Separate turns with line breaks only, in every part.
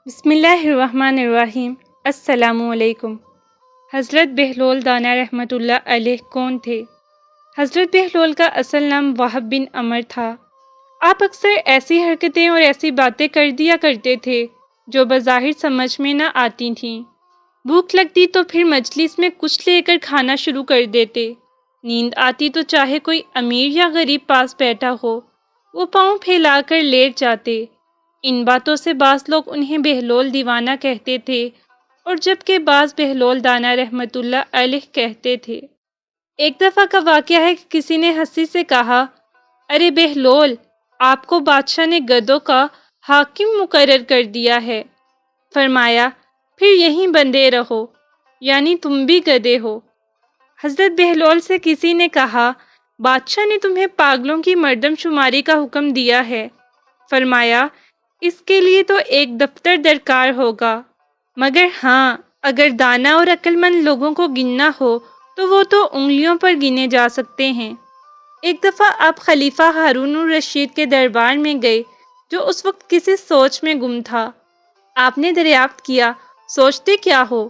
بسم اللہ الرحمن الرحیم۔ السلام علیکم۔ حضرت بہلول دانا رحمۃ اللہ علیہ کون تھے؟ حضرت بہلول کا اصل نام وہب بن عمر تھا۔ آپ اکثر ایسی حرکتیں اور ایسی باتیں کر دیا کرتے تھے جو بظاہر سمجھ میں نہ آتی تھیں۔ بھوک لگتی تو پھر مجلس میں کچھ لے کر کھانا شروع کر دیتے۔ نیند آتی تو چاہے کوئی امیر یا غریب پاس بیٹھا ہو وہ پاؤں پھیلا کر لیٹ جاتے۔ ان باتوں سے بعض لوگ انہیں بہلول دیوانہ کہتے تھے اور جبکہ بعض بہلول دانا رحمۃ اللہ علیہ کہتے تھے۔ ایک دفعہ کا واقعہ ہے کہ کسی نے ہنسی سے کہا، ارے بہلول، آپ کو بادشاہ نے گدھوں کا حاکم مقرر کر دیا ہے۔ فرمایا، پھر یہیں بندھے رہو، یعنی تم بھی گدھے ہو۔ حضرت بہلول سے کسی نے کہا، بادشاہ نے تمہیں پاگلوں کی مردم شماری کا حکم دیا ہے۔ فرمایا، اس کے لیے تو ایک دفتر درکار ہوگا، مگر ہاں اگر دانا اور عقل مند لوگوں کو گننا ہو تو وہ تو انگلیوں پر گنے جا سکتے ہیں۔ ایک دفعہ آپ خلیفہ ہارون الرشید کے دربار میں گئے جو اس وقت کسی سوچ میں گم تھا۔ آپ نے دریافت کیا، سوچتے کیا ہو؟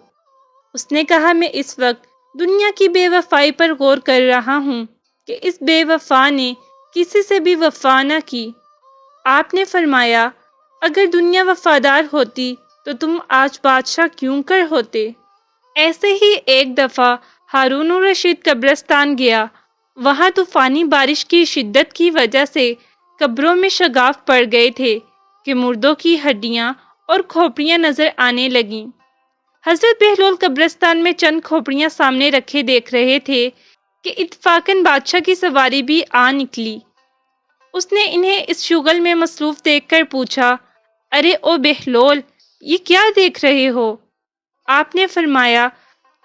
اس نے کہا، میں اس وقت دنیا کی بے وفائی پر غور کر رہا ہوں کہ اس بے وفا نے کسی سے بھی وفا نہ کی۔ آپ نے فرمایا، اگر دنیا وفادار ہوتی تو تم آج بادشاہ کیوں کر ہوتے؟ ایسے ہی ایک دفعہ ہارون الرشید قبرستان گیا۔ وہاں طوفانی بارش کی شدت کی وجہ سے قبروں میں شگاف پڑ گئے تھے کہ مردوں کی ہڈیاں اور کھوپڑیاں نظر آنے لگیں۔ حضرت بہلول قبرستان میں چند کھوپڑیاں سامنے رکھے دیکھ رہے تھے کہ اتفاقاً بادشاہ کی سواری بھی آ نکلی۔ اس نے انہیں اس شغل میں مصروف دیکھ کر پوچھا، ارے او بہلول، یہ کیا دیکھ رہے ہو؟ آپ نے فرمایا،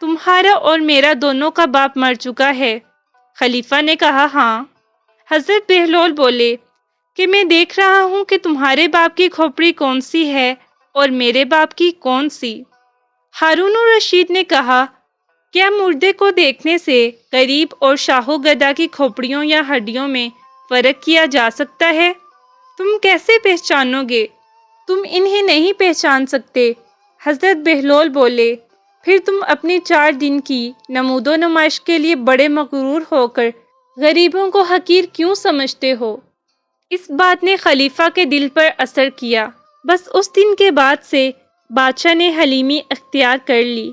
تمہارا اور میرا دونوں کا باپ مر چکا ہے۔ خلیفہ نے کہا، ہاں۔ حضرت بہلول بولے کہ میں دیکھ رہا ہوں کہ تمہارے باپ کی کھوپڑی کون سی ہے اور میرے باپ کی کون سی؟ ہارون الرشید نے کہا، کیا مردے کو دیکھنے سے غریب اور شاہ و گدھا کی کھوپڑیوں یا ہڈیوں میں فرق کیا جا سکتا ہے؟ تم کیسے پہچانو گے؟ تم انہیں نہیں پہچان سکتے۔ حضرت بہلول بولے، پھر تم اپنی 4 دن کی نمود و نمائش کے لیے بڑے مغرور ہو کر غریبوں کو حقیر کیوں سمجھتے ہو؟ اس بات نے خلیفہ کے دل پر اثر کیا۔ بس اس دن کے بعد سے بادشاہ نے حلیمی اختیار کر لی۔